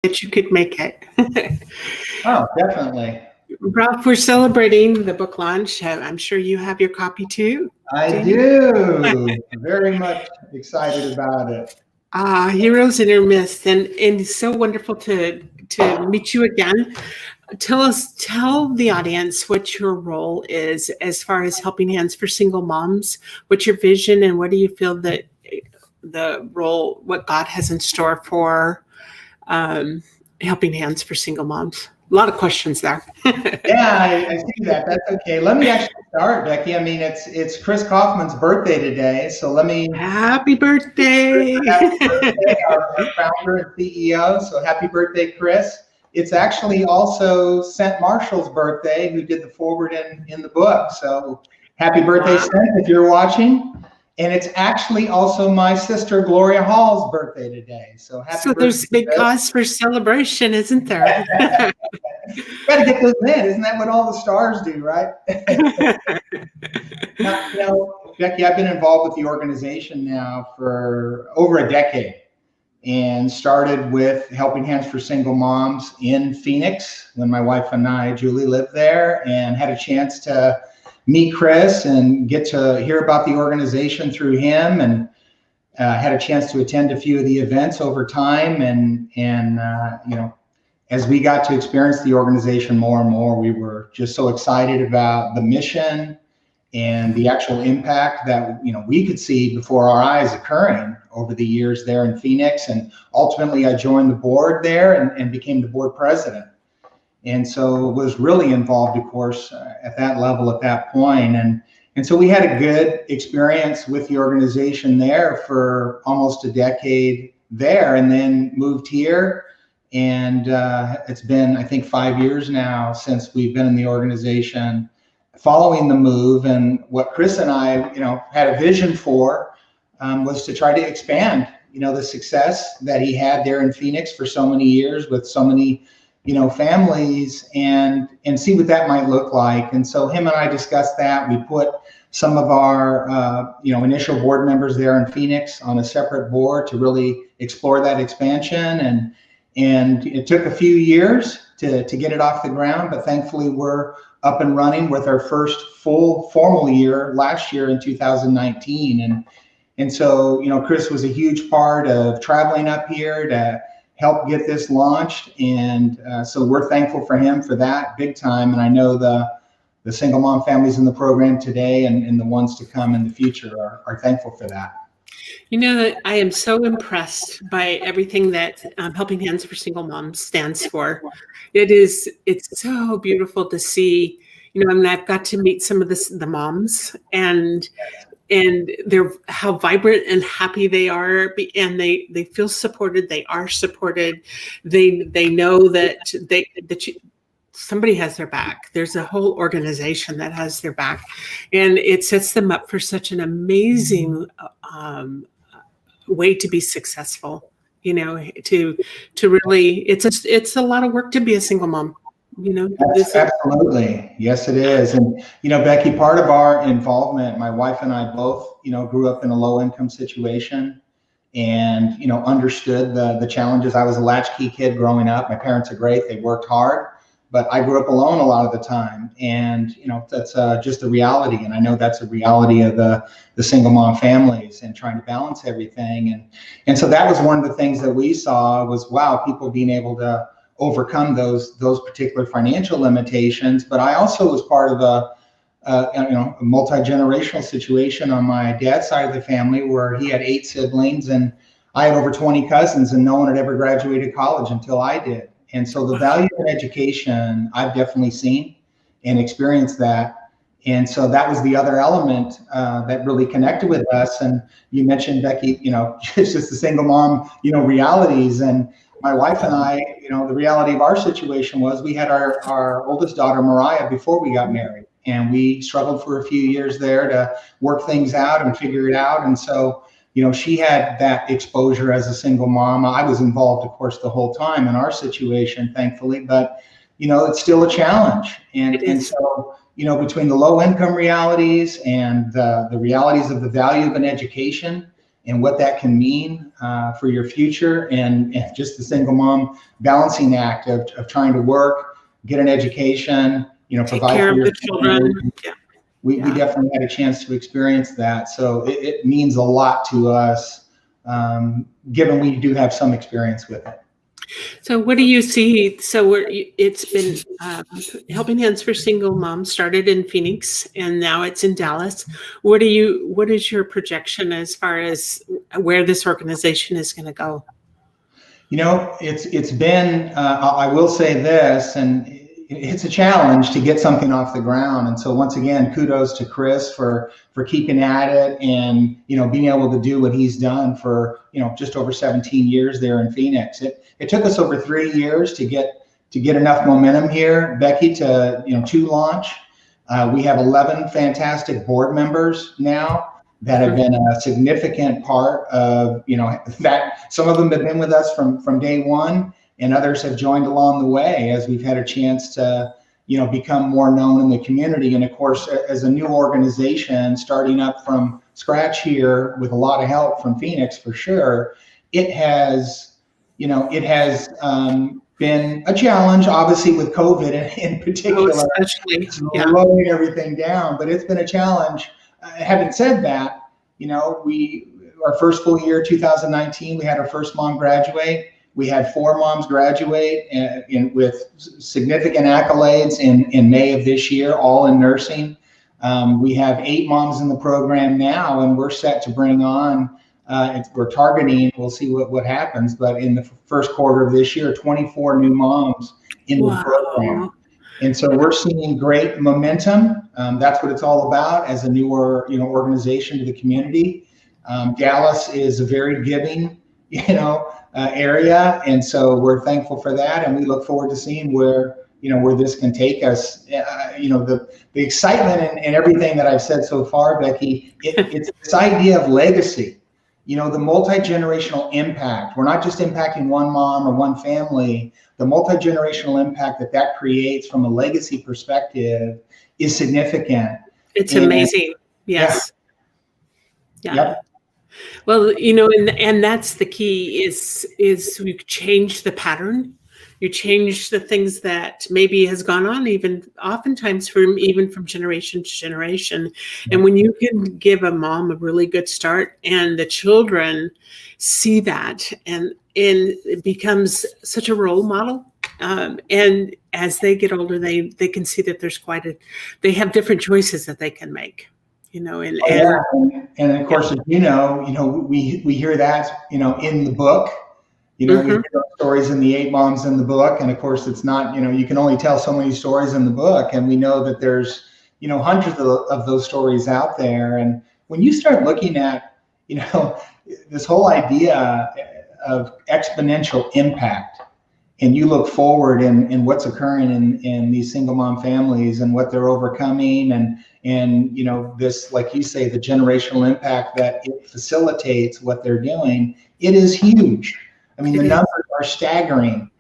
that you could make it. Oh, definitely. Ralph, we're celebrating the book launch. I'm sure you have your copy too. I Jamie? do. Very much excited about it. Heroes in Your Midst, and it's so wonderful to meet you again. Tell the audience what your role is as far as Helping Hands for Single Moms. What's your vision, and what do you feel that the role, what God has in store for Helping Hands for Single Moms? A lot of questions there. Yeah, I see that. That's okay. Let me actually start, Becky. I mean, it's Chris Kaufman's birthday today, so let me. Happy birthday! Happy birthday, our founder and CEO. So happy birthday, Chris. It's actually also Sent Marshall's birthday, who did the forward in the book. So happy birthday, Wow. Sent, if you're watching. And it's actually also my sister Gloria Hall's birthday today. So happy birthday. So there's big cause for celebration, isn't there? Got to get those in. Isn't that what all the stars do, right? Now, Becky, I've been involved with the organization now for over a decade, and started with Helping Hands for Single Moms in Phoenix when my wife and I, Julie, lived there, and had a chance to meet Chris and get to hear about the organization through him, and had a chance to attend a few of the events over time, and you know, as we got to experience the organization more and more, we were just so excited about the mission and the actual impact that, you know, we could see before our eyes occurring over the years there in Phoenix. And ultimately I joined the board there and became the board president. And so was really involved, of course, at that level at that point. And so we had a good experience with the organization there for almost a decade there, and then moved here. And it's been, I think, 5 years now since we've been in the organization following the move. And what Chris and I, you know, had a vision for was to try to expand, you know, the success that he had there in Phoenix for so many years with so many, you know, families, and see what that might look like. And so him and I discussed that. We put some of our, you know, initial board members there in Phoenix on a separate board to really explore that expansion. And it took a few years to get it off the ground, but thankfully we're up and running with our first full formal year last year in 2019. And so, you know, Chris was a huge part of traveling up here to help get this launched. And so we're thankful for him for that big time. And I know the single mom families in the program today and the ones to come in the future are thankful for that. You know, I am so impressed by everything that Helping Hands for Single Moms stands for. It's so beautiful to see, you know, and I've got to meet some of the moms, and they're how vibrant and happy they are, and they feel supported. They are supported. They know that somebody has their back. There's a whole organization that has their back, and it sets them up for such an amazing way to be successful. You know, to really, it's a lot of work to be a single mom. You know, absolutely. Yes, it is. And, you know, Becky, part of our involvement, my wife and I both, you know, grew up in a low income situation, and, you know, understood the challenges. I was a latchkey kid growing up. My parents are great. They worked hard, but I grew up alone a lot of the time. And, you know, that's just a reality. And I know that's a reality of the single mom families and trying to balance everything. And so that was one of the things that we saw was, wow, people being able to overcome those particular financial limitations. But I also was part of a multi-generational situation on my dad's side of the family, where he had 8 siblings and I had over 20 cousins, and no one had ever graduated college until I did. And so the value of education, I've definitely seen and experienced that. And so that was the other element that really connected with us. And you mentioned, Becky, you know, just the single mom, you know, realities. And my wife and I, you know, the reality of our situation was we had our oldest daughter, Mariah, before we got married. And we struggled for a few years there to work things out and figure it out. And so, you know, she had that exposure as a single mom. I was involved, of course, the whole time in our situation, thankfully, but, you know, it's still a challenge. And so, you know, between the low income realities and the realities of the value of an education and what that can mean for your future, and just the single mom balancing act of trying to work, get an education, Take provide care for of your the family. children. Yeah. We definitely had a chance to experience that. So it means a lot to us, given we do have some experience with it. So what do you see? So it's been Helping Hands for Single Moms started in Phoenix and now it's in Dallas. What is your projection as far as where this organization is going to go? It's been, I will say this, and it's a challenge to get something off the ground. And so once again, kudos to Chris for keeping at it and, being able to do what he's done for, just over 17 years there in Phoenix. It took us over 3 years to get enough momentum here, Becky, to launch. We have 11 fantastic board members now that have been a significant part of, that some of them have been with us from day one, and others have joined along the way as we've had a chance to, become more known in the community. And of course, as a new organization starting up from scratch here with a lot of help from Phoenix for sure, it has been a challenge, obviously with COVID in particular, especially, slowing everything down, but it's been a challenge. Having said that, our first full year, 2019, we had our first mom graduate. We had 4 moms graduate with significant accolades in May of this year, all in nursing. We have 8 moms in the program now, and we're set to bring on, we're targeting, we'll see what happens, but in the first quarter of this year, 24 new moms in the program. And so we're seeing great momentum. That's what it's all about as a newer, organization to the community. Dallas is a very giving, area, and so we're thankful for that, and we look forward to seeing where this can take us. The excitement and everything that I've said so far, Becky, it's this idea of legacy. The multi-generational impact. We're not just impacting one mom or one family. The multi-generational impact that creates from a legacy perspective is significant. It's amazing. Yes. Yeah. Yep. Well, and that's the key is we change the pattern. You change the things that maybe has gone on even oftentimes from generation to generation. And when you can give a mom a really good start and the children see that and it becomes such a role model. And as they get older, they can see that they have different choices that they can make. And of course, as we hear that, in the book, we hear stories in the 8 moms in the book. And of course, it's not, you can only tell so many stories in the book. And we know that there's, hundreds of those stories out there. And when you start looking at, this whole idea of exponential impact, and you look forward in what's occurring in these single mom families and what they're overcoming and this, like you say, the generational impact that it facilitates what they're doing, it is huge. I mean, the numbers are staggering.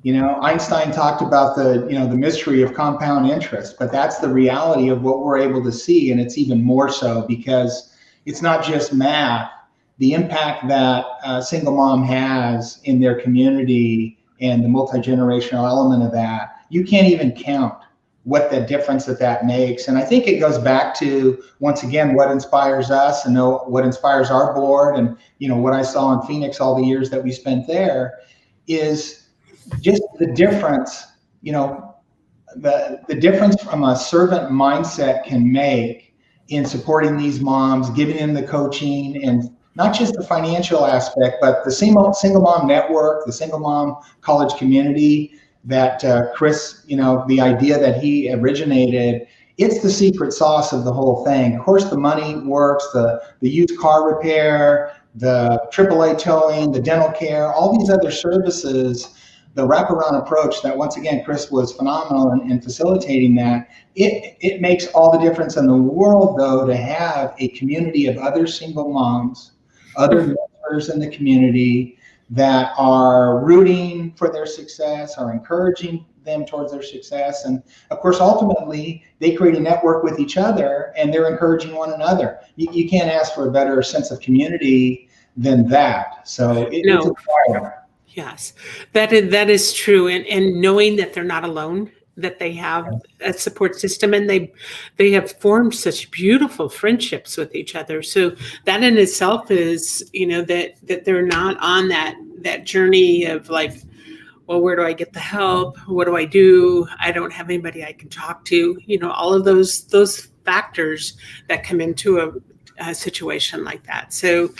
Einstein talked about the mystery of compound interest, but that's the reality of what we're able to see. And it's even more so because it's not just math. The impact that a single mom has in their community and the multi-generational element of that, you can't even count what the difference that makes. And I think it goes back to, once again, what inspires us and what inspires our board. And, what I saw in Phoenix all the years that we spent there is just the difference, the difference from a servant mindset can make in supporting these moms, giving them the coaching and not just the financial aspect, but the single mom network, the single mom college community that Chris, the idea that he originated, it's the secret sauce of the whole thing. Of course, the money works, the used car repair, the AAA towing, the dental care, all these other services, the wraparound approach that, once again, Chris was phenomenal in facilitating that. It makes all the difference in the world, though, to have a community of other single moms, other members in the community that are rooting for their success, are encouraging them towards their success. And of course, ultimately, they create a network with each other and they're encouraging one another. You can't ask for a better sense of community than that. So it's No. inspiring. Yes, that is true, and knowing that they're not alone, that they have a support system, and they have formed such beautiful friendships with each other. So that in itself is, that they're not on that journey of like, well, where do I get the help? What do I do? I don't have anybody I can talk to. All of those factors that come into a situation like that. So,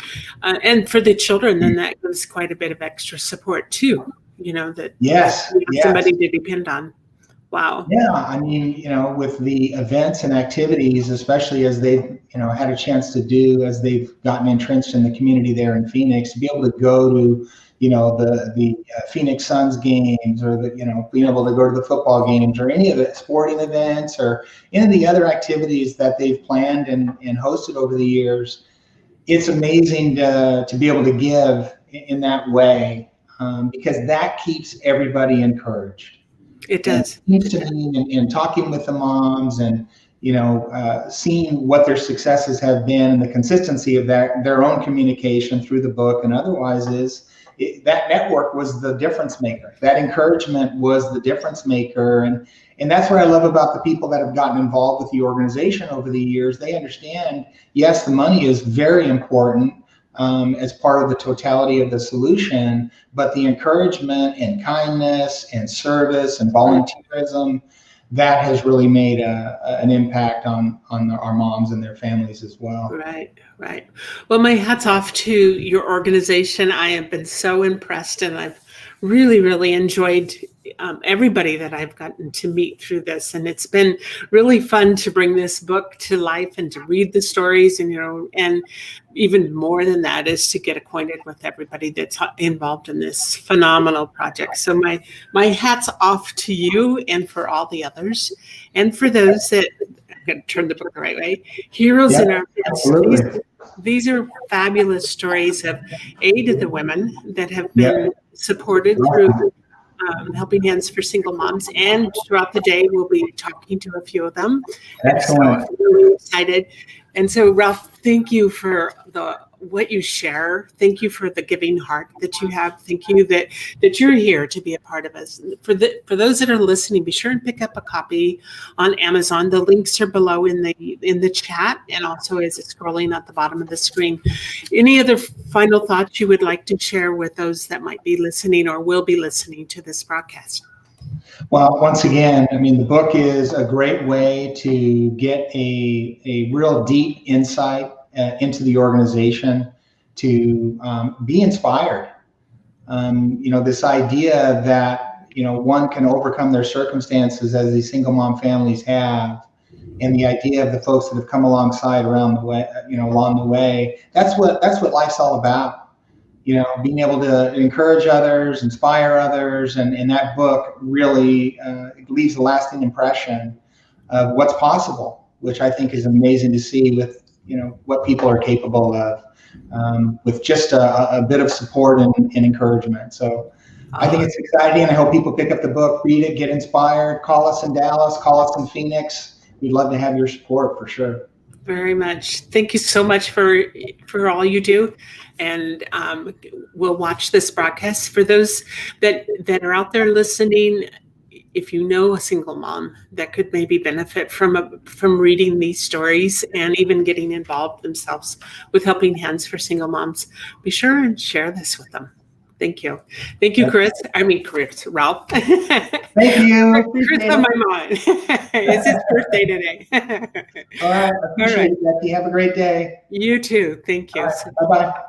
and for the children, then that gives quite a bit of extra support too. That Yes, you have yes. somebody to depend on. Wow. Yeah, I mean, with the events and activities, especially as they've, had a chance to do as they've gotten entrenched in the community there in Phoenix, to be able to go to, the Phoenix Suns games, or being able to go to the football games, or any of the sporting events, or any of the other activities that they've planned and hosted over the years. It's amazing to be able to give in that way, because that keeps everybody encouraged. It And does. it seems to me, in talking with the moms, and seeing what their successes have been, and the consistency of their own communication through the book and otherwise, that network was the difference maker. That encouragement was the difference maker, and that's what I love about the people that have gotten involved with the organization over the years. They understand, yes, the money is very important, as part of the totality of the solution, but the encouragement and kindness and service and volunteerism, that has really made an impact on our moms and their families as well. Right, right. Well, my hat's off to your organization. I have been so impressed, and I've really, really enjoyed everybody that I've gotten to meet through this. And it's been really fun to bring this book to life and to read the stories, and even more than that is to get acquainted with everybody that's involved in this phenomenal project. So my hat's off to you, and for all the others, and for those that, I'm going to turn the book the right way, Heroes in Our Midst. These are fabulous stories of 8 of the women that have been supported through Helping Hands for Single Moms, and throughout the day we'll be talking to a few of them. Excellent. So I'm really excited. And so, Ralph, thank you for what you share. Thank you for the giving heart that you have. Thank you that you're here to be a part of us. For those that are listening, be sure and pick up a copy on Amazon. The links are below in the chat, and also as it's scrolling at the bottom of the screen. Any other final thoughts you would like to share with those that might be listening or will be listening to this broadcast? Well, once again, I mean, the book is a great way to get a real deep insight into the organization, to be inspired. This idea that, one can overcome their circumstances, as these single mom families have, and the idea of the folks that have come alongside along the way. That's what life's all about. Being able to encourage others, inspire others, and that book really leaves a lasting impression of what's possible, which I think is amazing to see with what people are capable of, with just a bit of support and encouragement. So I think it's exciting. I hope people pick up the book, read it, get inspired. Call us in Dallas, call us in Phoenix. We'd love to have your support for sure. Very much. Thank you so much for all you do. And we'll watch this broadcast. For those that are out there listening, if you know a single mom that could maybe benefit from reading these stories and even getting involved themselves with Helping Hands for Single Moms, be sure and share this with them. Thank you. Thank you, Ralph. Thank you. Chris on my mind. It's his birthday today. All right. I appreciate it, Becky. Have a great day. You too. Thank you. Right. Bye-bye.